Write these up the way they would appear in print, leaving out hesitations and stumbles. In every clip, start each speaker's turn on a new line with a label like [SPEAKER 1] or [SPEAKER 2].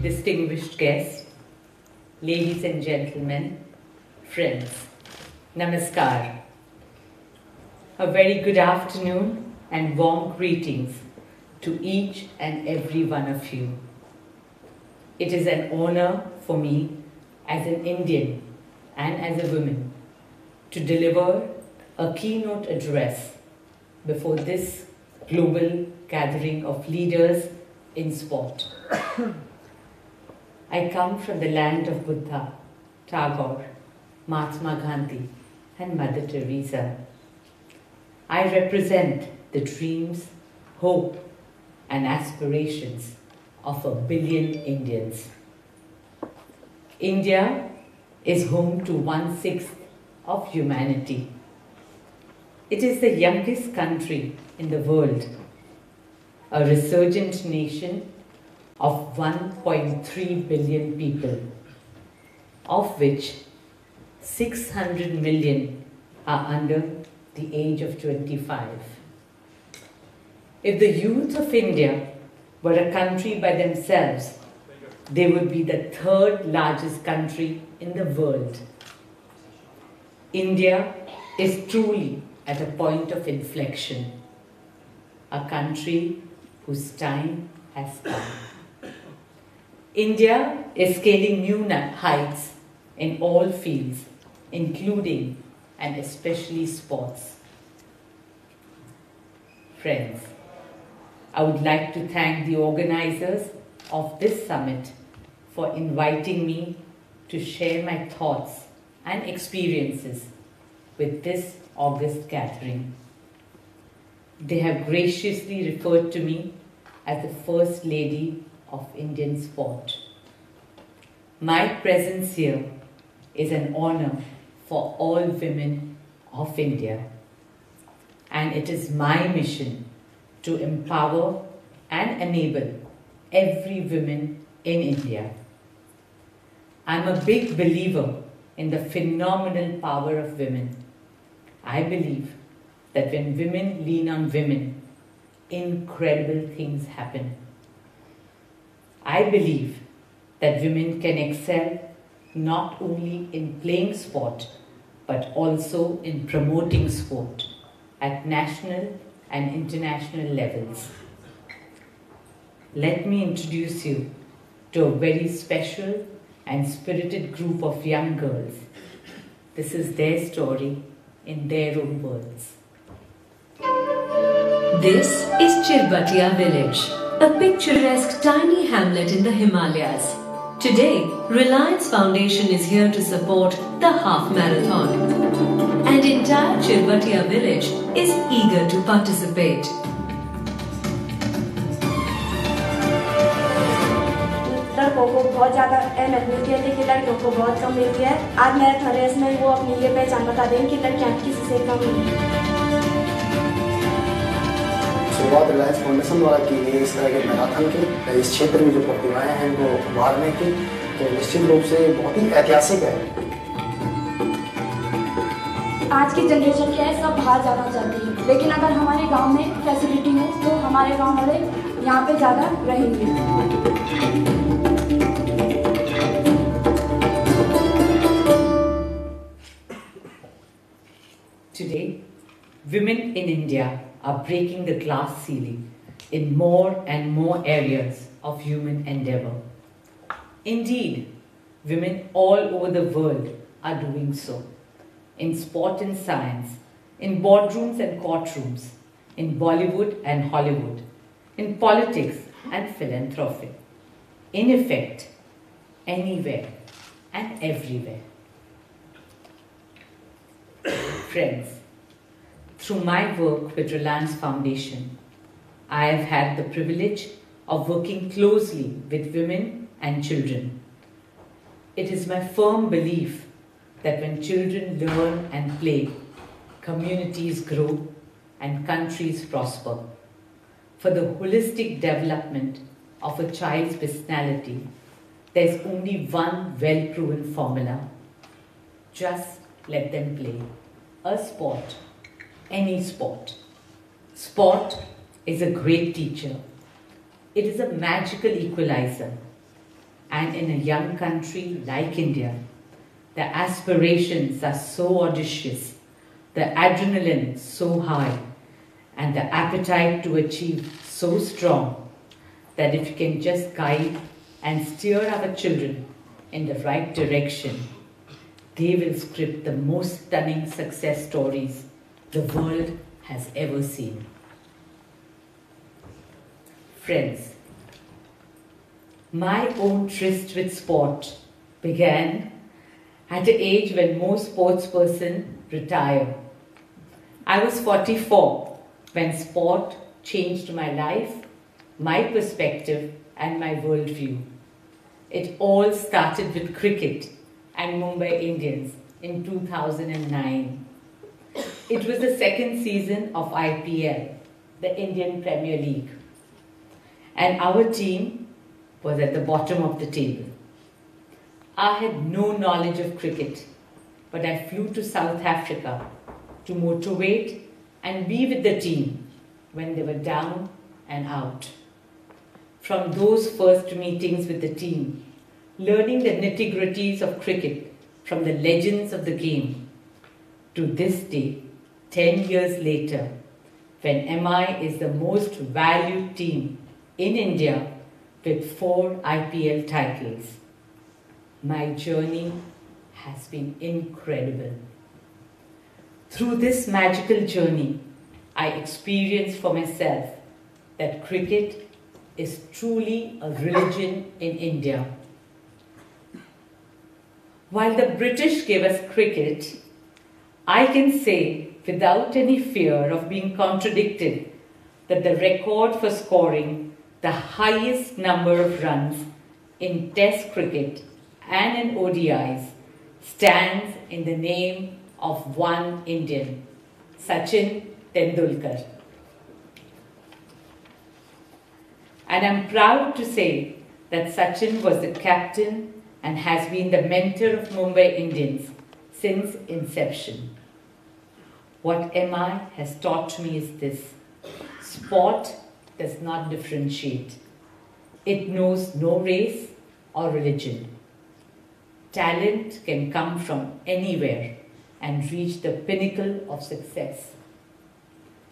[SPEAKER 1] distinguished guests, ladies and gentlemen, friends, Namaskar. A very good afternoon and warm greetings to each and every one of you. It is an honor for me as an Indian and as a woman to deliver a keynote address before this global gathering of leaders in sport. I come from the land of Buddha, Tagore, Mahatma Gandhi and Mother Teresa. I represent the dreams, hope and aspirations of 1 billion Indians. India is home to 1/6 of humanity. It is the youngest country in the world, a resurgent nation of 1.3 billion people, of which 600 million are under the age of 25. If the youth of India were a country by themselves, they would be the 3rd largest country in the world. India is truly at a point of inflection, a country whose time has come. India is scaling new heights in all fields, including and especially sports. Friends, I would like to thank the organizers of this summit for inviting me to share my thoughts and experiences with this August gathering. They have graciously referred to me as the First Lady of Indian sport. My presence here is an honor for all women of India, and it is my mission to empower and enable every woman in India. I'm a big believer in the phenomenal power of women. I believe that when women lean on women, incredible things happen. I believe that women can excel not only in playing sport, but also in promoting sport at national and international levels. Let me introduce you to a very special and spirited group of young girls. This is their story in their own words.
[SPEAKER 2] This is Chirbatia village, a picturesque tiny hamlet in the Himalayas. Today, Reliance Foundation is here to support the half marathon. And entire Chirbatia village is eager to participate.
[SPEAKER 3] लड़कों को बहुत ज़्यादा अहमियत मिलती है, लेकिन लड़कियों को बहुत कम मिलती है। आज मैराथन रेस में वो अपनी ये पहचान बता दें कि लड़कियां किसी से कम नहीं हैं।
[SPEAKER 4] शुरुआत रिलायंस फाउंडेशन द्वारा की गई इस तरह के मैराथन की, इस क्षेत्र में जो प्रतिभाएं हैं उनको उभारने की, तो निश्चित रूप से बहुत ही ऐतिहासिक है।
[SPEAKER 3] आज की जनरेशन क्या है, सब बाहर जाना चाहती है, लेकिन अगर हमारे गांव में फैसिलिटी हो तो हमारे गांव वाले यहाँ पे ज़्यादा रहेंगे।
[SPEAKER 1] Today, women in India are breaking the glass ceiling in more and more areas of human endeavor. Indeed, women all over the world are doing so. In sport and science, in boardrooms and courtrooms, in Bollywood and Hollywood, in politics and philanthropy. In effect, anywhere and everywhere. Friends, through my work with Reliance Foundation, I have had the privilege of working closely with women and children. It is my firm belief that when children learn and play, communities grow and countries prosper. For the holistic development of a child's personality, there is only one well-proven formula. Just let them play. A sport, any sport. Sport is a great teacher. It is a magical equalizer. And in a young country like India, the aspirations are so audacious, the adrenaline so high, and the appetite to achieve so strong that if you can just guide and steer our children in the right direction, they will script the most stunning success stories the world has ever seen. Friends, my own tryst with sport began at the age when most sportspersons retire. I was 44 when sport changed my life, my perspective, and my worldview. It all started with cricket and Mumbai Indians in 2009. It was the second season of IPL, the Indian Premier League, and our team was at the bottom of the table. I had no knowledge of cricket, but I flew to South Africa to motivate and be with the team when they were down and out. From those first meetings with the team, learning the nitty-gritties of cricket from the legends of the game, to this day, 10 years later, when MI is the most valued team in India with 4 IPL titles. My journey has been incredible. Through this magical journey, I experienced for myself that cricket is truly a religion in India. While the British gave us cricket, I can say without any fear of being contradicted that the record for scoring the highest number of runs in Test cricket and in ODIs stands in the name of one Indian, Sachin Tendulkar. And I'm proud to say that Sachin was the captain and has been the mentor of Mumbai Indians since inception. What MI has taught me is this: sport does not differentiate. It knows no race or religion. Talent can come from anywhere and reach the pinnacle of success.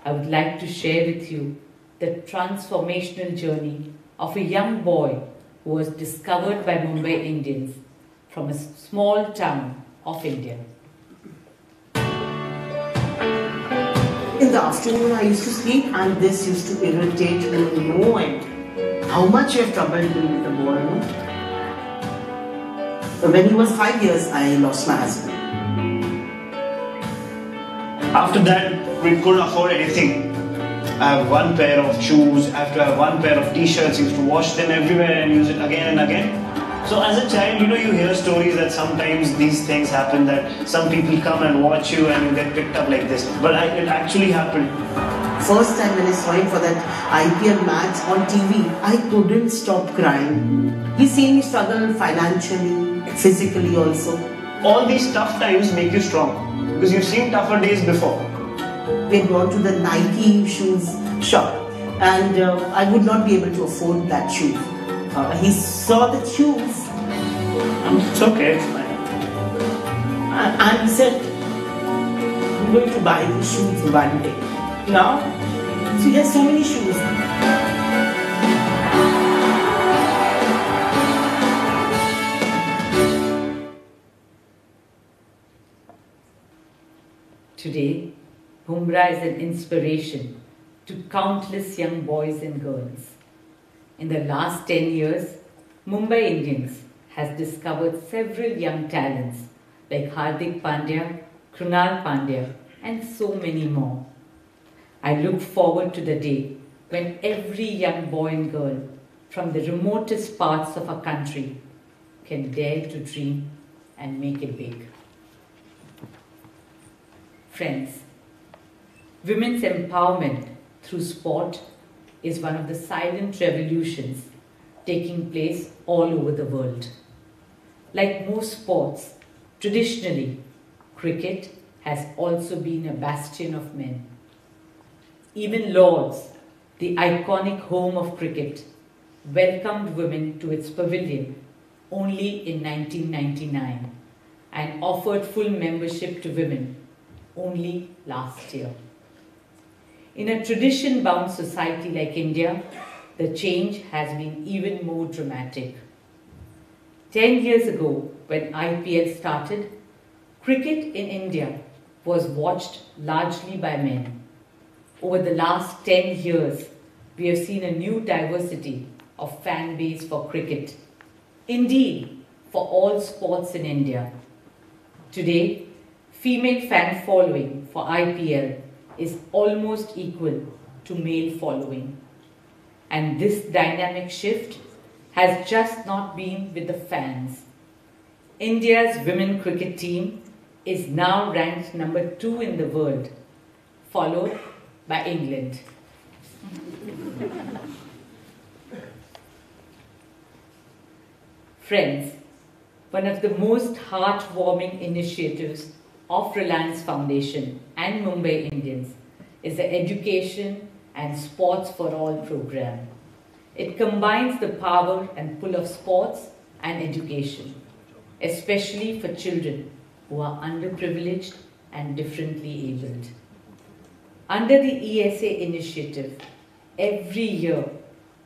[SPEAKER 1] I would like to share with you the transformational journey of a young boy who was discovered by Mumbai Indians from a small town of India.
[SPEAKER 5] In the afternoon, I used to sleep, and this used to irritate me no end. How much you have troubled me with the boy, no? When he was 5 years, I lost my husband.
[SPEAKER 6] After that, we couldn't afford anything. I have one pair of shoes, I have to have one pair of t-shirts, used to wash them everywhere and use it again and again. So as a child, you hear stories that sometimes these things happen, that some people come and watch you and you get picked up like this. But it actually happened.
[SPEAKER 5] First time when I saw him for that IPL match on TV, I couldn't stop crying. He seen me struggle financially, physically also.
[SPEAKER 6] All these tough times make you strong because you've seen tougher days before.
[SPEAKER 5] We had gone to the Nike shoes shop, and I would not be able to afford that shoe. He saw the shoes.
[SPEAKER 6] It's okay, it's fine.
[SPEAKER 5] And he said, I'm going to buy these shoes one day. Now, see, there's so many shoes.
[SPEAKER 1] Today, Bumrah is an inspiration to countless young boys and girls. In the last 10 years, Mumbai Indians has discovered several young talents like Hardik Pandya, Krunal Pandya, and so many more. I look forward to the day when every young boy and girl from the remotest parts of our country can dare to dream and make it big. Friends, women's empowerment through sport is one of the silent revolutions taking place all over the world. Like most sports, traditionally, cricket has also been a bastion of men. Even Lord's, the iconic home of cricket, welcomed women to its pavilion only in 1999 and offered full membership to women only last year. In a tradition-bound society like India, the change has been even more dramatic. 10 years ago, when IPL started, cricket in India was watched largely by men. Over the last 10 years, we have seen a new diversity of fan base for cricket. Indeed, for all sports in India. Today, female fan following for IPL is almost equal to male following. And this dynamic shift has just not been with the fans. India's women cricket team is now ranked number 2 in the world, followed by England. Friends, one of the most heartwarming initiatives of Reliance Foundation and Mumbai Indians is the Education and Sports for All program. It combines the power and pull of sports and education, especially for children who are underprivileged and differently abled. Under the ESA initiative, every year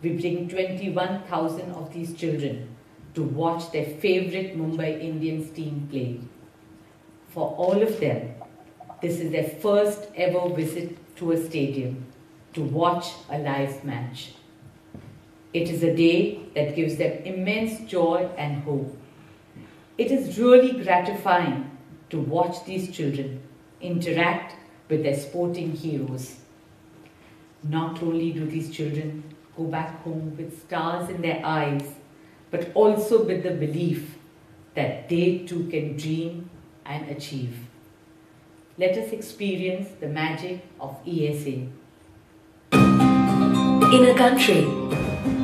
[SPEAKER 1] we bring 21,000 of these children to watch their favorite Mumbai Indians team play. For all of them, this is their first ever visit to a stadium to watch a live match. It is a day that gives them immense joy and hope. It is really gratifying to watch these children interact with their sporting heroes. Not only do these children go back home with stars in their eyes, but also with the belief that they too can dream and achieve. Let us experience the magic of ESA.
[SPEAKER 2] In a country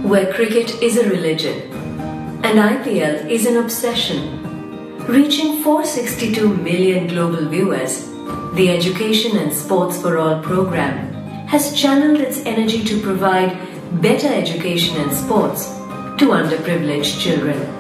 [SPEAKER 2] where cricket is a religion and IPL is an obsession, reaching 462 million global viewers, the Education and Sports for All program has channeled its energy to provide better education and sports to underprivileged children.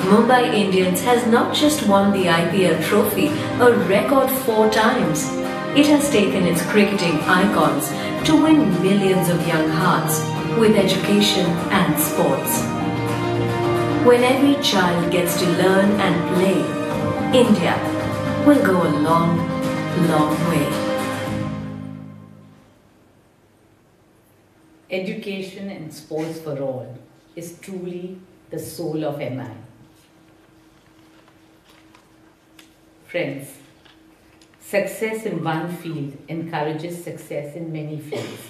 [SPEAKER 2] Mumbai Indians has not just won the IPL trophy a record 4 times. It has taken its cricketing icons to win millions of young hearts with education and sports. When every child gets to learn and play, India will go a long, long way.
[SPEAKER 1] Education and sports for all is truly the soul of MI. Friends, success in one field encourages success in many fields.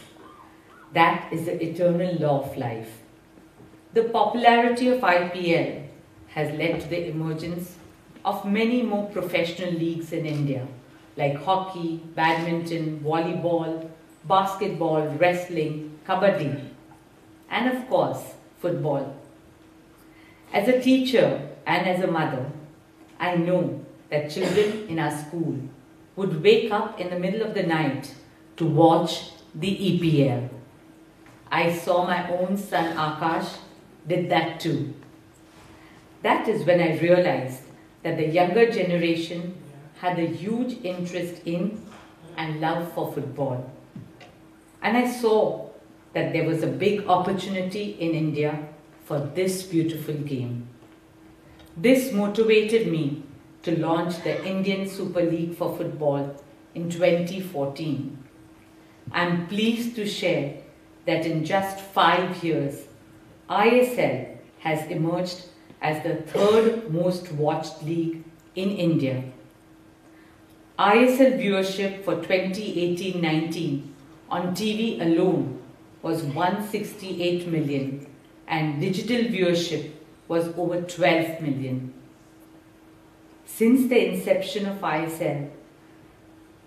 [SPEAKER 1] That is the eternal law of life. The popularity of IPL has led to the emergence of many more professional leagues in India, like hockey, badminton, volleyball, basketball, wrestling, kabaddi, and of course, football. As a teacher and as a mother, I know that children in our school would wake up in the middle of the night to watch the EPL. I saw my own son Akash did that too. That is when I realized that the younger generation had a huge interest in and love for football. And I saw that there was a big opportunity in India for this beautiful game. This motivated me to launch the Indian Super League for football in 2014. I'm pleased to share that in just 5 years, ISL has emerged as the 3rd most watched league in India. ISL viewership for 2018-19 on TV alone was 168 million and digital viewership was over 12 million. Since the inception of ISL,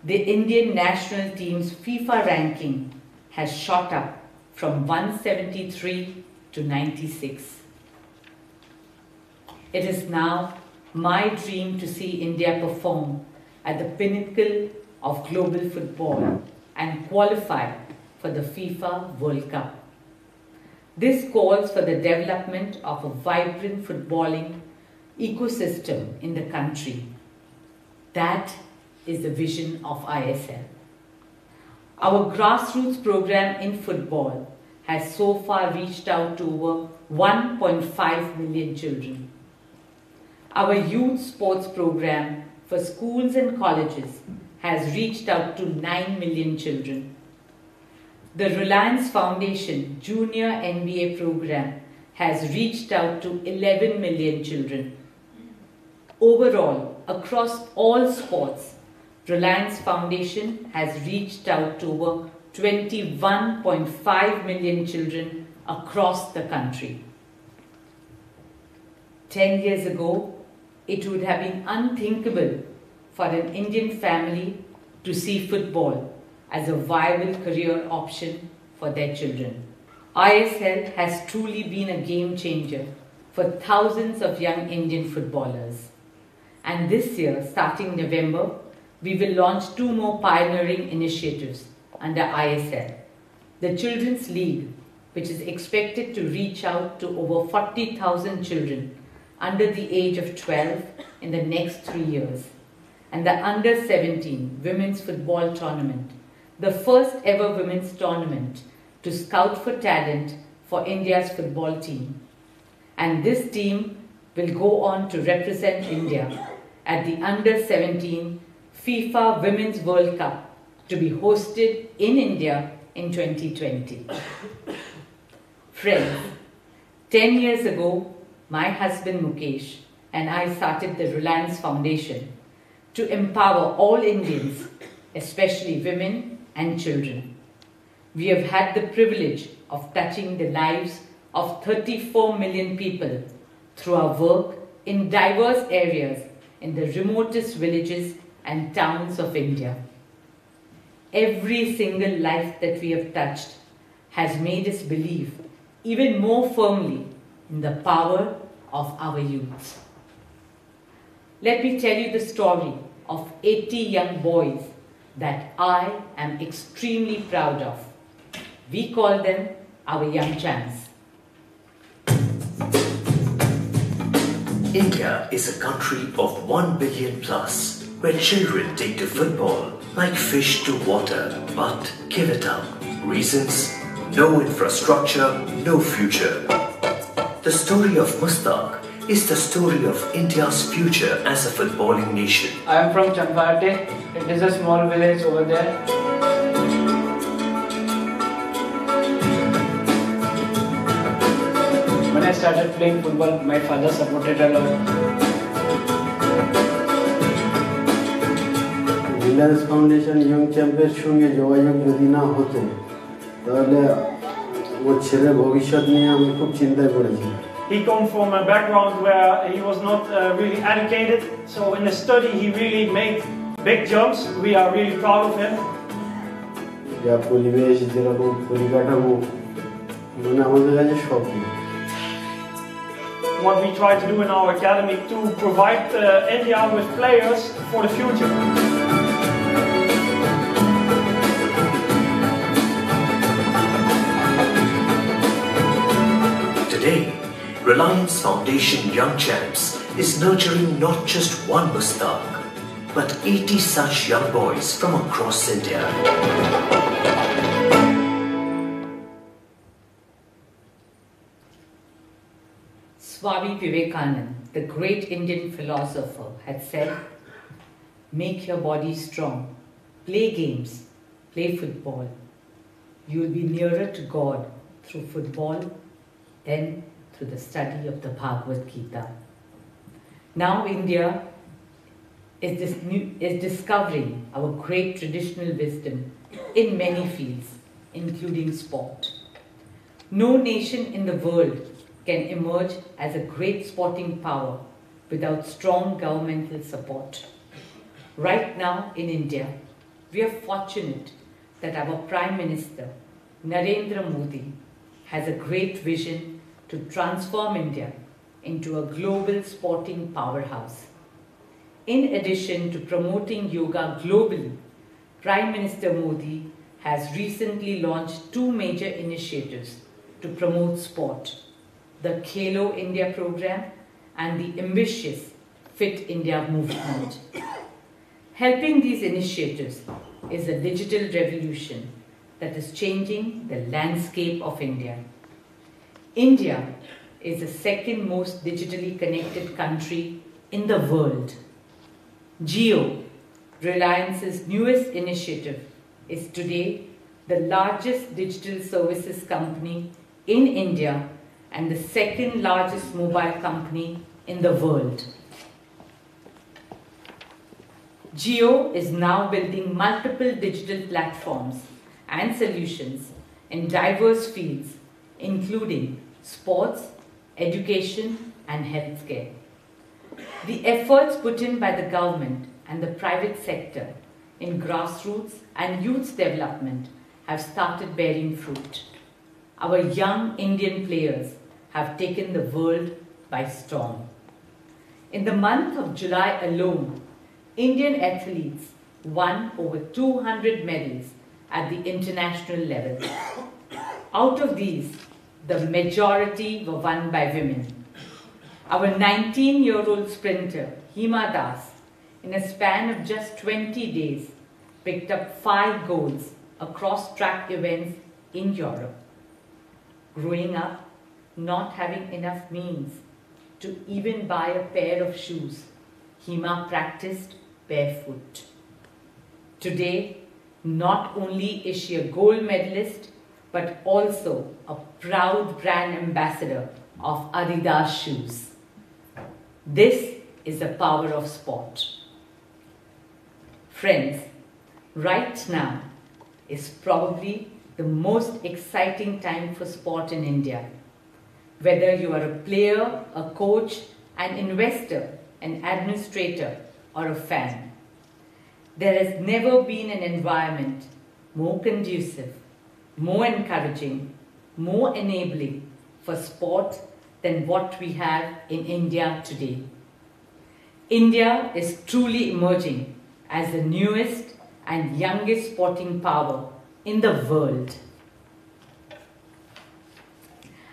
[SPEAKER 1] the Indian national team's FIFA ranking has shot up from 173 to 96. It is now my dream to see India perform at the pinnacle of global football and qualify for the FIFA World Cup. This calls for the development of a vibrant footballing ecosystem in the country. That is the vision of ISL. Our grassroots program in football has so far reached out to over 1.5 million children. Our youth sports program for schools and colleges has reached out to 9 million children. The Reliance Foundation Junior NBA program has reached out to 11 million children. Overall, across all sports, Reliance Foundation has reached out to over 21.5 million children across the country. 10 years ago, it would have been unthinkable for an Indian family to see football as a viable career option for their children. ISL has truly been a game changer for thousands of young Indian footballers. And this year, starting November, we will launch 2 more pioneering initiatives under ISL. The Children's League, which is expected to reach out to over 40,000 children under the age of 12 in the next 3 years, and the Under 17 Women's Football Tournament, the first ever women's tournament to scout for talent for India's football team. And this team will go on to represent India at the Under 17 FIFA Women's World Cup to be hosted in India in 2020. Friends, 10 years ago, my husband Mukesh and I started the Reliance Foundation to empower all Indians, especially women and children. We have had the privilege of touching the lives of 34 million people through our work in diverse areas in the remotest villages and towns of India. Every single life that we have touched has made us believe even more firmly in the power of our youth. Let me tell you the story of 80 young boys that I am extremely proud of. We call them our young champs.
[SPEAKER 7] India is a country of 1 billion plus, where children take to football like fish to water, but give it up. Reasons? No infrastructure, no future. The story of Mustaq is the story of India's future as a footballing nation.
[SPEAKER 8] I am from Champate. It is a small village over there. When I started playing football, my father supported a lot.
[SPEAKER 9] Reliance Foundation young চ্যাম্পের সঙ্গে যোগাযোগ যদি না হতো তাহলে ওর ছেলের ভবিষ্যৎ নিয়ে আমি খুব চিন্তায় পড়েছি।
[SPEAKER 10] He comes from a background where he was not really educated, so in the study he really made big jumps. We are really proud of him.
[SPEAKER 9] যা পরিবেশ যেরকম পরিকাঠামো মানে আমাদের কাছে স্বপ্ন।
[SPEAKER 10] What we try to do in our academy to provide India with players for the future.
[SPEAKER 7] Today, Reliance Foundation Young Champs is nurturing not just one Mustaq, but 80 such young boys from across India.
[SPEAKER 1] Swami Vivekananda, the great Indian philosopher, had said, "Make your body strong, play games, play football. You will be nearer to God through football than through the study of the Bhagavad Gita." Now India is discovering our great traditional wisdom in many fields, including sport. No nation in the world can emerge as a great sporting power without strong governmental support. Right now in India, we are fortunate that our Prime Minister, Narendra Modi, has a great vision to transform India into a global sporting powerhouse. In addition to promoting yoga globally, Prime Minister Modi has recently launched two major initiatives to promote sport: the Khelo India program and the ambitious Fit India movement. Helping these initiatives is a digital revolution that is changing the landscape of India. India is the second most digitally connected country in the world. Jio, Reliance's newest initiative, is today the largest digital services company in India and the second largest mobile company in the world. Jio is now building multiple digital platforms and solutions in diverse fields, including sports, education, and healthcare. The efforts put in by the government and the private sector in grassroots and youth development have started bearing fruit. Our young Indian players have taken the world by storm. In the month of July alone, Indian athletes won over 200 medals at the international level. Out of these, the majority were won by women. Our 19-year-old sprinter, Hima Das, in a span of just 20 days, picked up 5 golds across track events in Europe. Growing up, not having enough means to even buy a pair of shoes, Hima practiced barefoot. Today, not only is she a gold medalist, but also a proud brand ambassador of Adidas shoes. This is the power of sport. Friends, right now is probably the most exciting time for sport in India. Whether you are a player, a coach, an investor, an administrator, or a fan, there has never been an environment more conducive, more encouraging, more enabling for sport than what we have in India today. India is truly emerging as the newest and youngest sporting power in the world.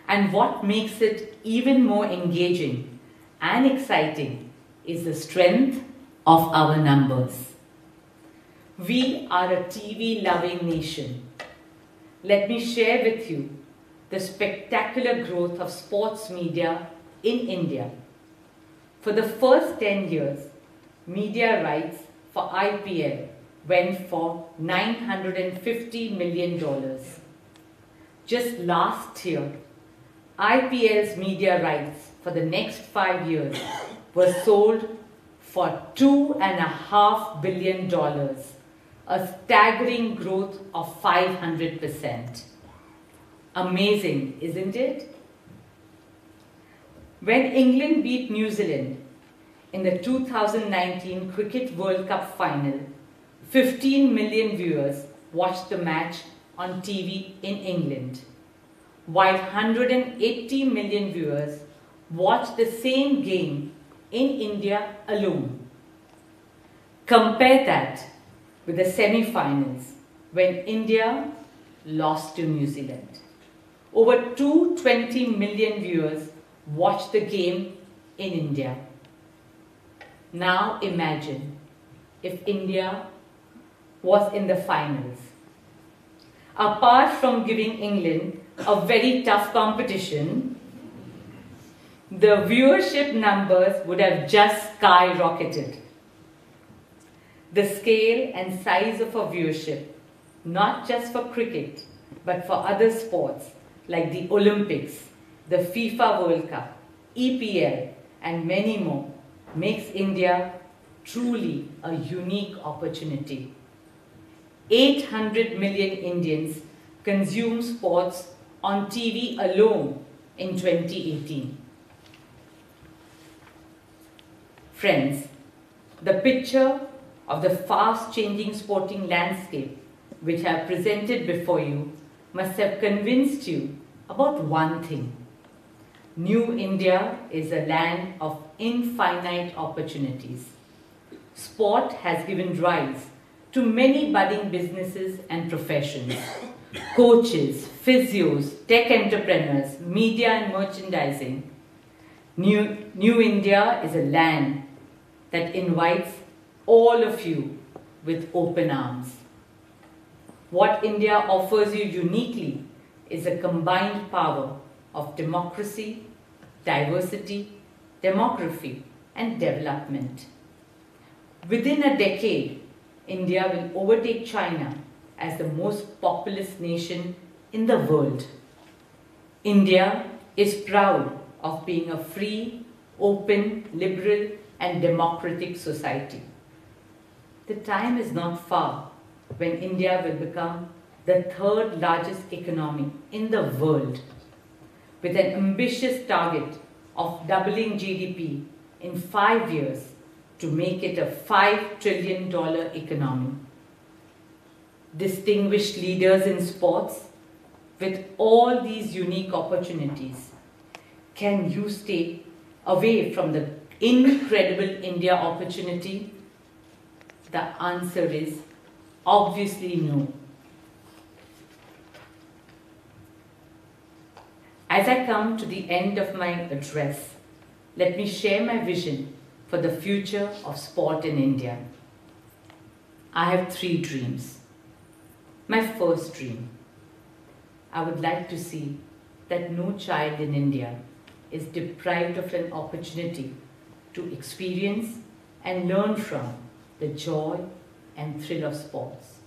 [SPEAKER 1] And what makes it even more engaging and exciting is the strength of our numbers. We are a TV-loving nation. Let me share with you the spectacular growth of sports media in India. For the first 10 years, media rights for IPL went for $950 million. Just last year, IPL's media rights for the next 5 years were sold for $2.5 billion, a staggering growth of 500%. Amazing, isn't it? When England beat New Zealand in the 2019 Cricket World Cup final, 15 million viewers watched the match on TV in England, while 180 million viewers watched the same game in India alone. Compare that with the semi-finals when India lost to New Zealand. Over 220 million viewers watched the game in India. Now imagine if India was in the finals. Apart from giving England a very tough competition, the viewership numbers would have just skyrocketed. The scale and size of our viewership, not just for cricket, but for other sports like the Olympics, the FIFA World Cup, EPL, and many more, makes India truly a unique opportunity. 800 million Indians consume sports on TV alone in 2018. Friends, the picture of the fast-changing sporting landscape which I have presented before you must have convinced you about one thing. New India is a land of infinite opportunities. Sport has given rise to many budding businesses and professions. Coaches, physios, tech entrepreneurs, media and merchandising. New India is a land that invites all of you with open arms. What India offers you uniquely is a combined power of democracy, diversity, demography, and development. Within a decade, India will overtake China as the most populous nation in the world. India is proud of being a free, open, liberal, and democratic society. The time is not far when India will become the third largest economy in the world, with an ambitious target of doubling GDP in 5 years to make it a $5 trillion economy. Distinguished leaders in sports, with all these unique opportunities, can you stay away from the incredible India opportunity? The answer is obviously no. As I come to the end of my address, let me share my vision for the future of sport in India. I have 3 dreams. My first dream, I would like to see that no child in India is deprived of an opportunity to experience and learn from the joy and thrill of sports.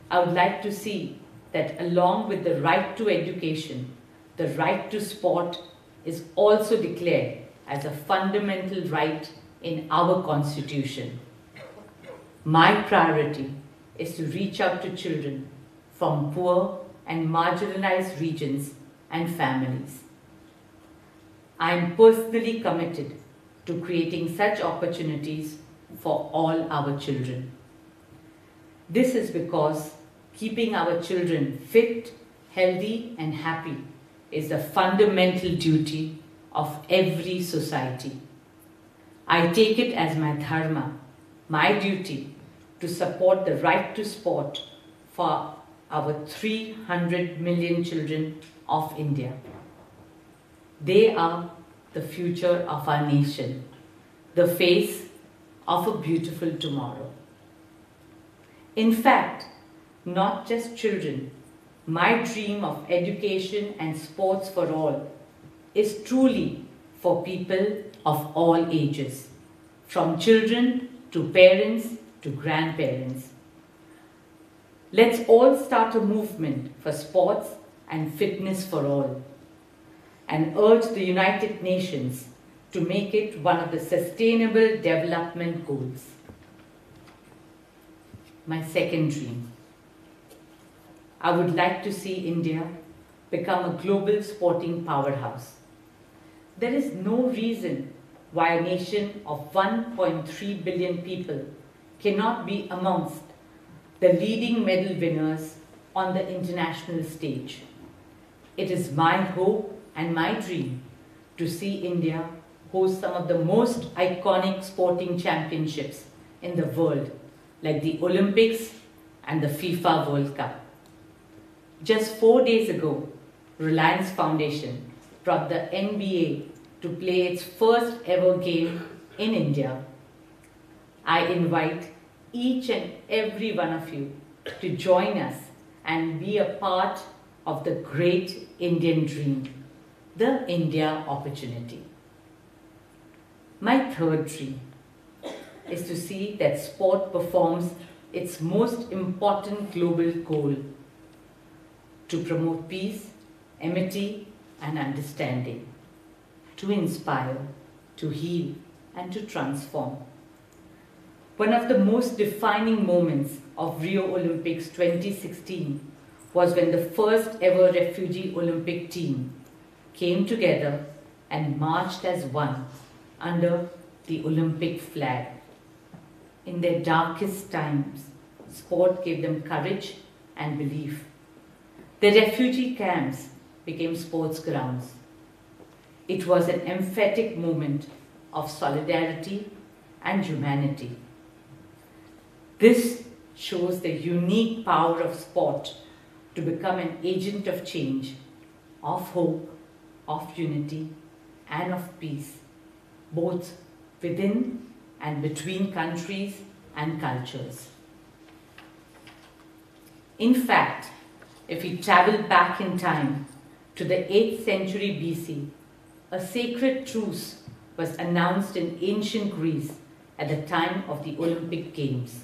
[SPEAKER 1] I would like to see that along with the right to education, the right to sport is also declared as a fundamental right in our constitution. My priority is to reach out to children from poor and marginalized regions and families. I am personally committed to creating such opportunities for all our children. This is because keeping our children fit, healthy, and happy is a fundamental duty of every society. I take it as my dharma, my duty, to support the right to sport for our 300 million children of India. They are the future of our nation, the face of a beautiful tomorrow. In fact, not just children, my dream of education and sports for all is truly for people of all ages, from children to parents to grandparents. Let's all start a movement for sports and fitness for all, and urge the United Nations to make it one of the Sustainable Development Goals. My second dream, I would like to see India become a global sporting powerhouse. There is no reason why a nation of 1.3 billion people cannot be amongst the leading medal winners on the international stage. It is my hope and my dream to see India host some of the most iconic sporting championships in the world, like the Olympics and the FIFA World Cup. Just 4 days ago, Reliance Foundation brought the NBA to play its first ever game in India. I invite each and every one of you to join us and be a part of the great Indian dream, the India opportunity. My third dream is to see that sport performs its most important global goal: to promote peace, amity, and understanding, to inspire, to heal, and to transform. One of the most defining moments of Rio Olympics 2016 was when the first ever refugee Olympic team came together and marched as one under the Olympic flag. In their darkest times, sport gave them courage and belief. The refugee camps became sports grounds. It was an emphatic moment of solidarity and humanity. This shows the unique power of sport to become an agent of change, of hope, of unity, and of peace, both within and between countries and cultures. In fact, if we travel back in time to the 8th century BC, a sacred truce was announced in ancient Greece at the time of the Olympic Games.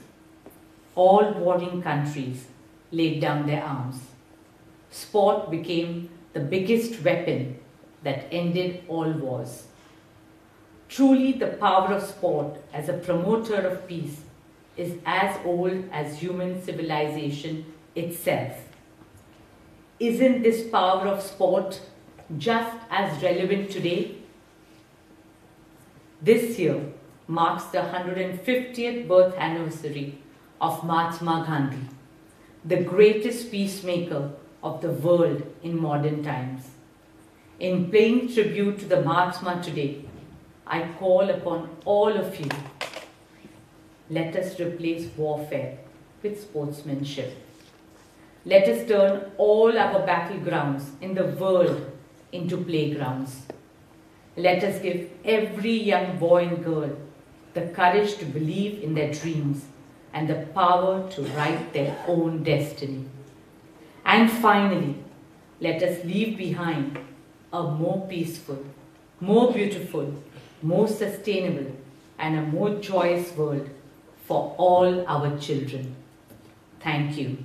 [SPEAKER 1] All warring countries laid down their arms. Sport became the biggest weapon that ended all wars. Truly, the power of sport as a promoter of peace is as old as human civilization itself. Isn't this power of sport just as relevant today? This year marks the 150th birth anniversary of Mahatma Gandhi, the greatest peacemaker of the world in modern times. In paying tribute to the Mahatma today, I call upon all of you, let us replace warfare with sportsmanship. Let us turn all our battlegrounds in the world into playgrounds. Let us give every young boy and girl the courage to believe in their dreams and the power to write their own destiny. And finally, let us leave behind a more peaceful, more beautiful, more sustainable, and a more joyous world for all our children. Thank you.